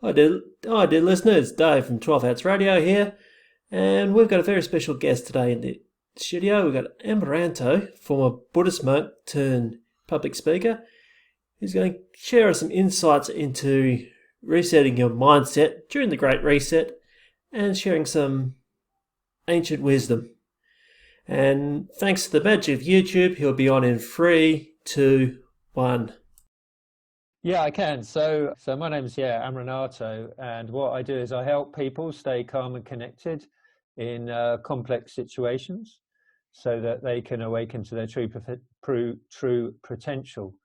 Hi dear listeners, Dave from 12 Hats Radio here, and we've got a very special guest today in the studio. We've got Amaranatho, former Buddhist monk turned public speaker, who's going to share us some insights into resetting your mindset during the Great Reset and sharing some ancient wisdom. And thanks to the magic of YouTube, he'll be on in 3, 2, 1. Yeah, I can. So my name's Amaranatho, and what I do is I help people stay calm and connected in complex situations, so that they can awaken to their true potential.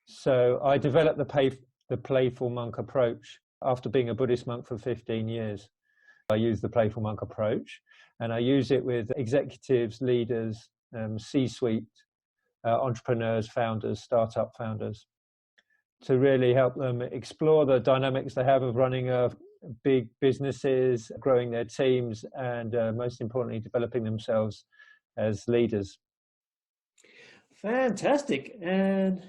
So I developed the playful monk approach after being a Buddhist monk for 15 years. I use the playful monk approach, and I use it with executives, leaders, C-suite, entrepreneurs, founders, startup founders, to really help them explore the dynamics they have of running big businesses, growing their teams, and most importantly, developing themselves as leaders. Fantastic. And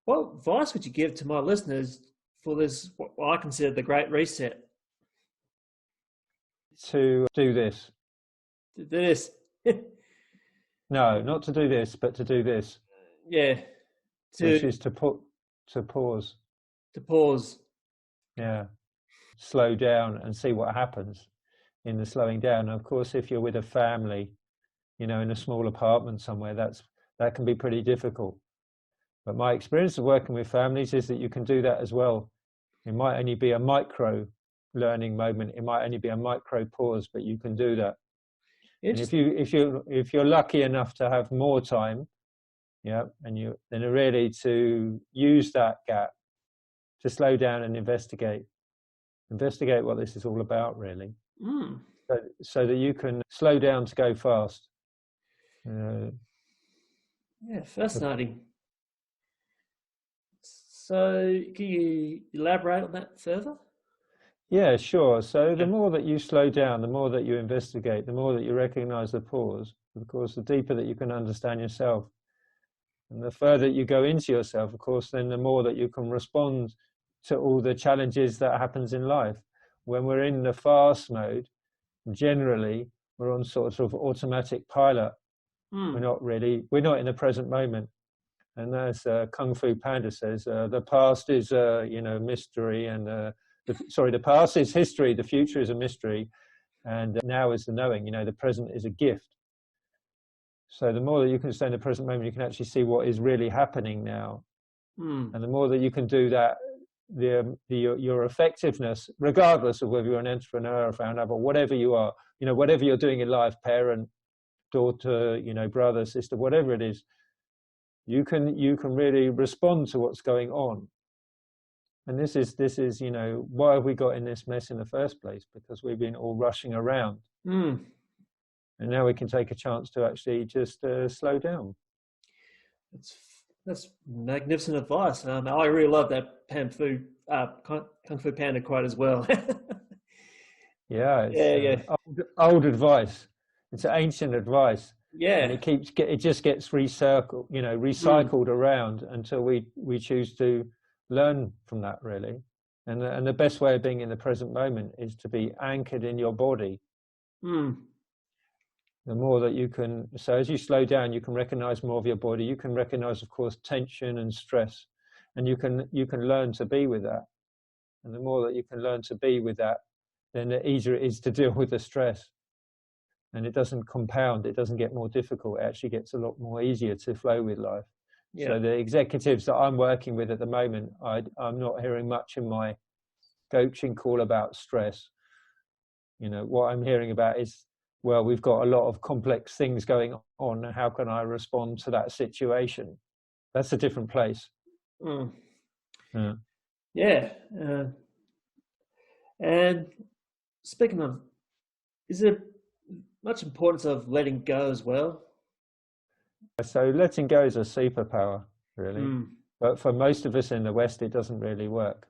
what advice would you give to my listeners for this, what I consider the Great Reset? To do this. To do this. No, not to do this, but to do this. Yeah. Which is to pause. To pause. Yeah. Slow down and see what happens in the slowing down. Of course, if you're with a family, in a small apartment somewhere, that can be pretty difficult. But my experience of working with families is that you can do that as well. It might only be a micro learning moment. It might only be a micro pause, but you can do that. And if you're lucky enough to have more time, and then really to use that gap to slow down and investigate what this is all about, really. So that you can slow down to go fast. Yeah, fascinating. So can you elaborate on that further? Yeah, sure. So the more that you slow down, the more that you investigate, the more that you recognize the pause, of course, the deeper that you can understand yourself. And the further you go into yourself, of course, then the more that you can respond to all the challenges that happens in life. When we're in the fast mode, generally, we're on sort of automatic pilot. We're not in the present moment. And as Kung Fu Panda says, the past is, mystery, and the past is history, the future is a mystery, and now is the knowing. The present is a gift. So the more that you can stay in the present moment, you can actually see what is really happening now. And the more that you can do that, your effectiveness, regardless of whether you're an entrepreneur, a founder, or whatever you are, whatever you're doing in life, parent, daughter, brother, sister, whatever it is, you can really respond to what's going on. And this is why have we got in this mess in the first place? Because we've been all rushing around. And now we can take a chance to actually just slow down. That's magnificent advice. I really love that Kung Fu Panda quote as well. It's old advice. It's ancient advice. Yeah. And it just gets recycled around until we choose to learn from that, really. And the best way of being in the present moment is to be anchored in your body. The more that you can, so as you slow down, you can recognize more of your body. You can recognize, of course, tension and stress, and you can learn to be with that. And the more that you can learn to be with that, then the easier it is to deal with the stress. And it doesn't compound, it doesn't get more difficult. It actually gets a lot more easier to flow with life. Yeah. So the executives that I'm working with at the moment, I'm not hearing much in my coaching call about stress. What I'm hearing about is, well, we've got a lot of complex things going on. How can I respond to that situation? That's a different place. Yeah. And speaking of, is there much importance of letting go as well? So letting go is a superpower, really. But for most of us in the West, it doesn't really work.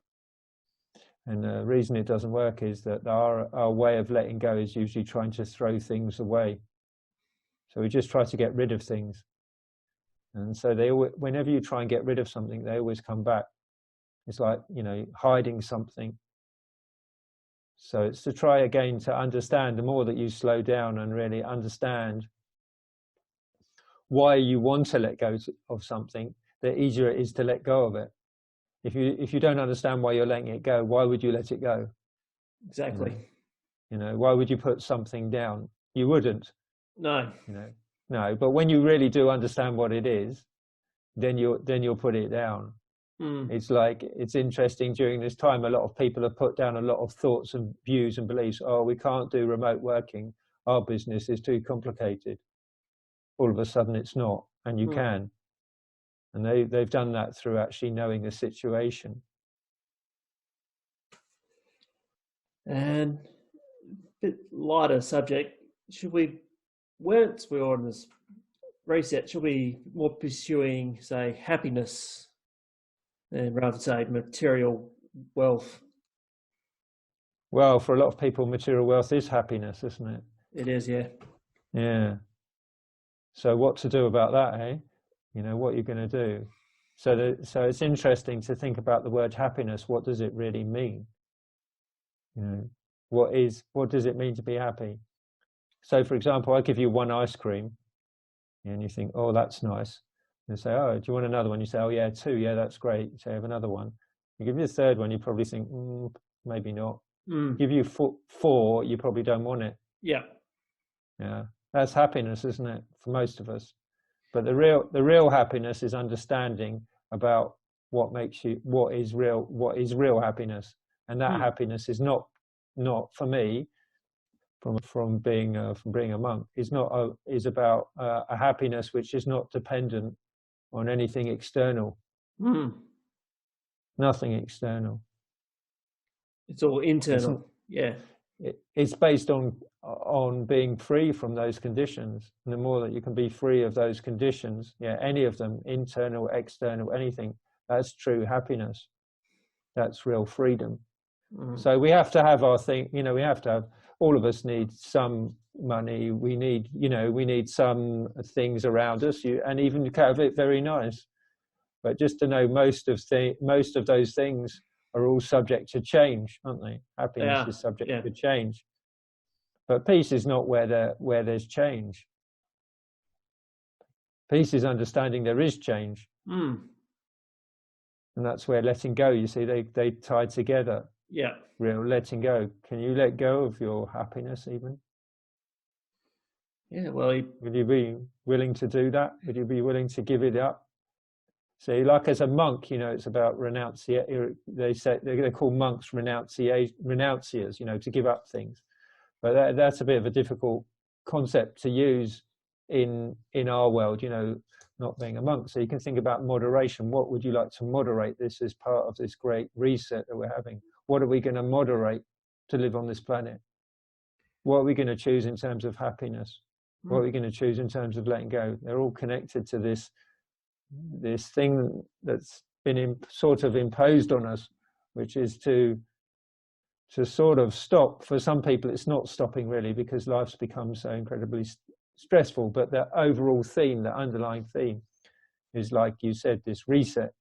And the reason it doesn't work is that our way of letting go is usually trying to throw things away. So we just try to get rid of things. And so whenever you try and get rid of something, they always come back. It's like, hiding something. So it's to try again to understand, the more that you slow down and really understand why you want to let go of something, the easier it is to let go of it. If you don't understand why you're letting it go, why would you let it go? Exactly. Why would you put something down? You wouldn't. No. No. But when you really do understand what it is, then you'll put it down. It's interesting, during this time, a lot of people have put down a lot of thoughts and views and beliefs. Oh, we can't do remote working. Our business is too complicated. All of a sudden it's not, and you can. And they've done that through actually knowing the situation. And a bit lighter subject, once we're on this reset, should we be more pursuing, say, happiness, and rather than say material wealth? Well, for a lot of people, material wealth is happiness, isn't it? It is, yeah. Yeah. So what to do about that, eh? What you're going to do. So it's interesting to think about the word happiness. What does it really mean? What does it mean to be happy? So, for example, I give you one ice cream, and you think, oh, that's nice. And say, oh, do you want another one? You say, oh, yeah, 2. Yeah, that's great. You say, have another one. You give you the third one, you probably think, maybe not. Give you 4, you probably don't want it. Yeah. Yeah, that's happiness, isn't it, for most of us? But the real happiness is understanding about what is real happiness, and that happiness is not for me, from being a monk, is about a happiness which is not dependent on anything external. Nothing external. It's all internal. It's based on being free from those conditions. And the more that you can be free of those conditions, any of them, internal, external, anything, that's true happiness. That's real freedom. So we have to have our thing. We have to have. All of us need some money. We need some things around us. And even have it very nice. But just to know, most of those things are all subject to change, aren't they? Happiness is subject to change. But peace is not where there's change. Peace is understanding there is change. And that's where letting go, you see, they tie together. Yeah. Real letting go. Can you let go of your happiness even? Yeah, well... Would you be willing to do that? Would you be willing to give it up? So, like as a monk, it's about renunciation. They say they're called monks, renounciers. To give up things. But that's a bit of a difficult concept to use in our world. Not being a monk. So you can think about moderation. What would you like to moderate this as part of this great reset that we're having? What are we going to moderate to live on this planet? What are we going to choose in terms of happiness? What are we going to choose in terms of letting go? They're all connected to this thing that's been sort of imposed on us, which is to sort of stop. For some people, it's not stopping really, because life's become so incredibly stressful. But the overall theme, the underlying theme, is, like you said, this reset,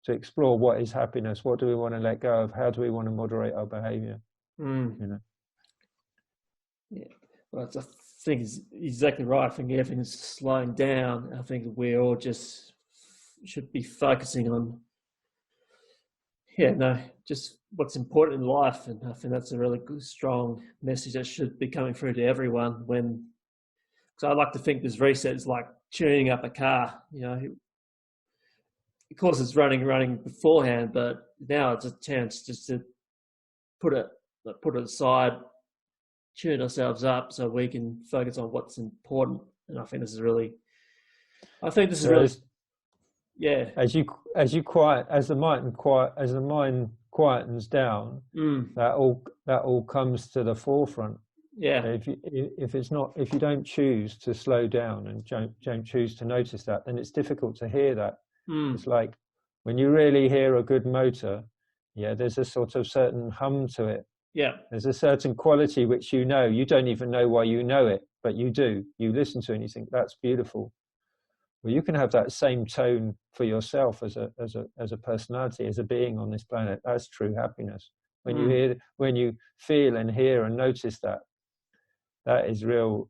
to explore what is happiness, what do we want to let go of, how do we want to moderate our behavior. Yeah, well, I think it's exactly right. I think everything's slowing down. I think we all just should be focusing on just what's important in life. And I think that's a really good, strong message that should be coming through to everyone. Because I like to think this reset is like tuning up a car. Of course, it's running beforehand, but now it's a chance just to put it aside, tune ourselves up so we can focus on what's important. And I think this is really, As the mind quietens down, that all comes to the forefront. Yeah. If you don't choose to slow down and don't choose to notice that, then it's difficult to hear that. It's like when you really hear a good motor, there's a sort of certain hum to it. Yeah. There's a certain quality which you don't even know why you know it, but you do. You listen to it and you think, that's beautiful. Well, you can have that same tone for yourself as a personality, as a being on this planet. That's true happiness. When you hear, when you feel and hear and notice that, that is real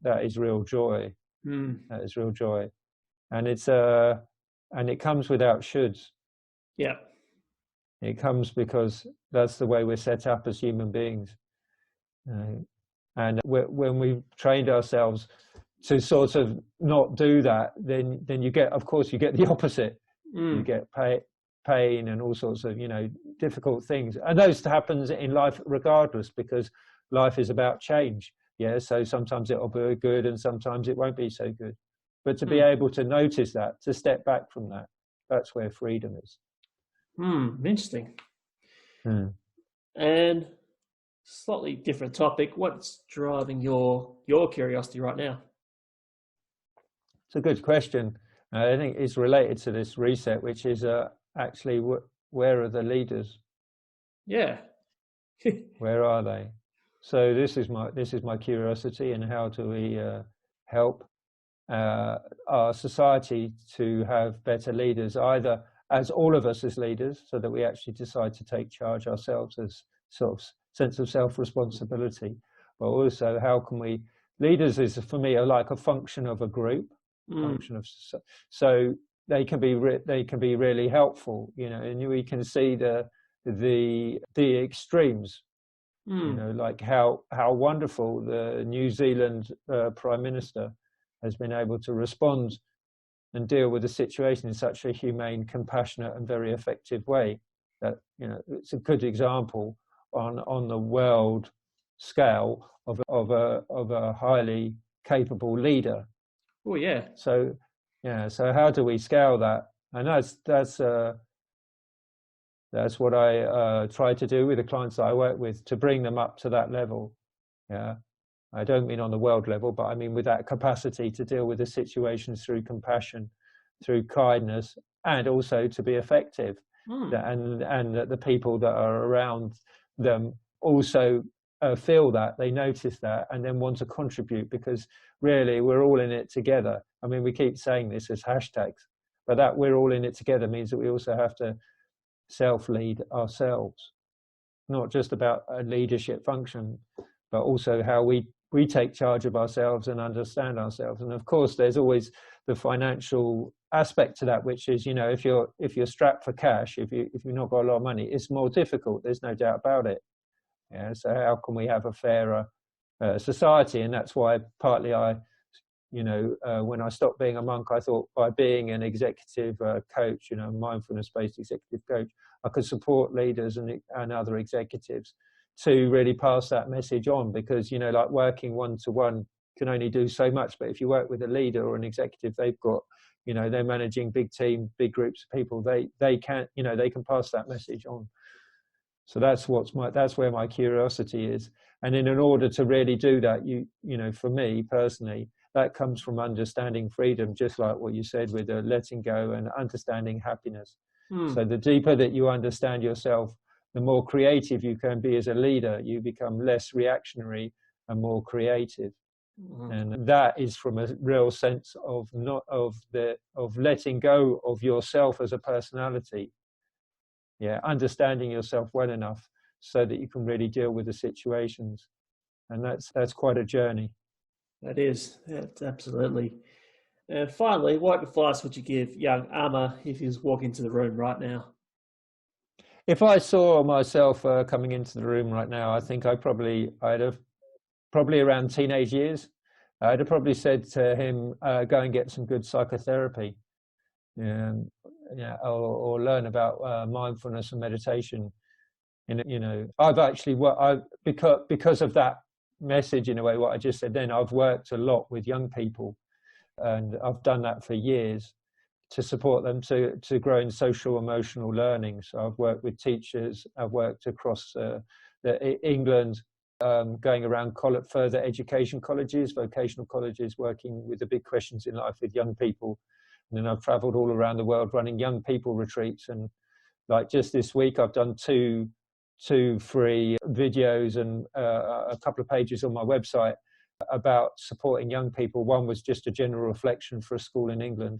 joy. That is real joy. And and it comes without shoulds. Yeah. It comes because that's the way we're set up as human beings. And when we've trained ourselves to sort of not do that, then you get, of course, you get the opposite. You get pain and all sorts of, difficult things. And those happens in life regardless, because life is about change. Yeah, so sometimes it'll be good and sometimes it won't be so good. But to be able to notice that, to step back from that, that's where freedom is. Interesting. And slightly different topic. What's driving your curiosity right now? It's a good question. I think it's related to this reset, which is actually where are the leaders? Yeah. Where are they? So this is my curiosity, and how do we help our society to have better leaders, either as all of us as leaders, so that we actually decide to take charge ourselves as sort of sense of self-responsibility, but also how can we, leaders is for me like a function of a group, function of, so they can be really helpful, and we can see the extremes, like how wonderful the New Zealand Prime Minister has been able to respond and deal with the situation in such a humane, compassionate, and very effective way. That it's a good example on the world scale of a highly capable leader. Oh yeah. So how do we scale that? And that's what I try to do with the clients that I work with, to bring them up to that level. Yeah. I don't mean on the world level, but I mean with that capacity to deal with the situations through compassion, through kindness, and also to be effective. And that the people that are around them also feel that, they notice that, and then want to contribute, because really we're all in it together. I mean, we keep saying this as hashtags, but that we're all in it together means that we also have to self-lead ourselves, not just about a leadership function, but also how we take charge of ourselves and understand ourselves. And of course, there's always the financial aspect to that, which is, if you're strapped for cash, if you've not got a lot of money, it's more difficult. There's no doubt about it. Yeah. So how can we have a fairer society? And that's why partly when I stopped being a monk, I thought by being an executive coach, mindfulness-based executive coach, I could support leaders and other executives to really pass that message on, because like working one-to-one can only do so much, but if you work with a leader or an executive, they've got they're managing big team, big groups of people, they can they can pass that message on. So that's where my curiosity is. And in order to really do that, for me personally, that comes from understanding freedom, just like what you said with letting go and understanding happiness. So the deeper that you understand yourself, the more creative you can be as a leader. You become less reactionary and more creative. And that is from a real sense of letting go of yourself as a personality. Yeah, understanding yourself well enough so that you can really deal with the situations. And that's quite a journey. That is. That's absolutely. And finally, what advice would you give young Ama if he was walking into the room right now? If I saw myself coming into the room right now, I think I'd have probably around teenage years, I'd have probably said to him, go and get some good psychotherapy, or learn about mindfulness and meditation. I've actually because of that message, in a way, what I just said then, I've worked a lot with young people, and I've done that for years to support them to grow in social emotional learning. So I've worked with teachers, I've worked across England, going around further education colleges, vocational colleges, working with the big questions in life with young people. And then I've traveled all around the world running young people retreats. And like just this week, I've done two free videos and a couple of pages on my website about supporting young people. One was just a general reflection for a school in England,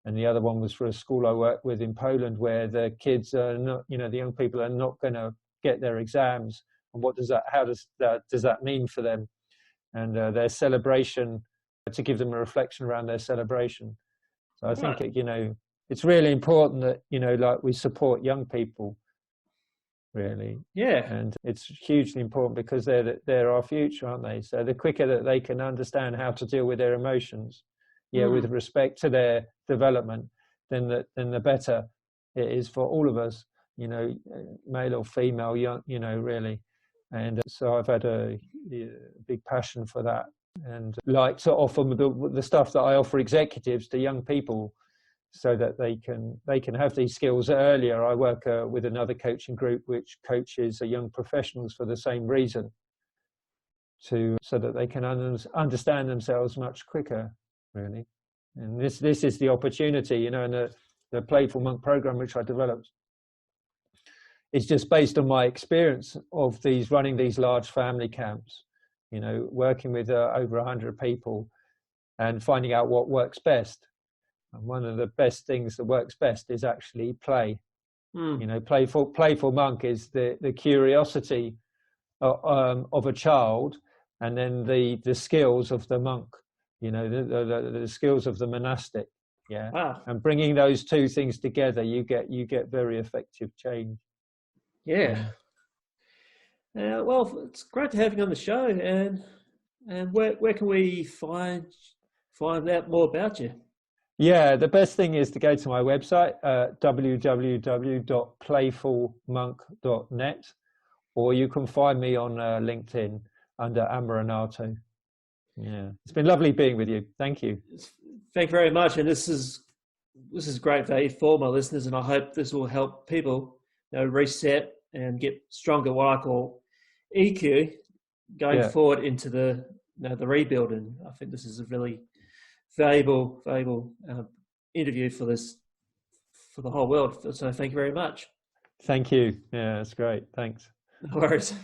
and the other one was for a school I work with in Poland, where the kids are not, the young people are not going to get their exams, and how does that mean for them, and their celebration, to give them a reflection around their celebration. So I think it's really important that like we support young people, really. Yeah. And it's hugely important because they're our future, aren't they? So the quicker that they can understand how to deal with their emotions, with respect to their development, then the better it is for all of us, male or female, young, really. And so I've had a big passion for that, and like to offer the stuff that I offer executives to young people, so that they can have these skills earlier. I work with another coaching group which coaches young professionals for the same reason, so that they can understand themselves much quicker, really. And this is the opportunity, and the Playful Monk program which I developed, it's just based on my experience of running these large family camps, working with over 100 people and finding out what works best. And one of the best things that works best is actually play. Playful monk is the curiosity of a child, and then the skills of the monk, the skills of the monastic. Yeah. Wow. And bringing those two things together, you get very effective change. Yeah. Well, it's great to have you on the show. And where can we find out more about you? Yeah, the best thing is to go to my website, www.playfulmonk.net, or you can find me on LinkedIn under Amaranatho. Yeah, it's been lovely being with you. Thank you. Thank you very much. And this is great value for my listeners, and I hope this will help people reset and get stronger, what I call EQ, going forward into the rebuild. And I think this is a really valuable interview for the whole world. So thank you very much. Thank you. Yeah, that's great. Thanks. No worries.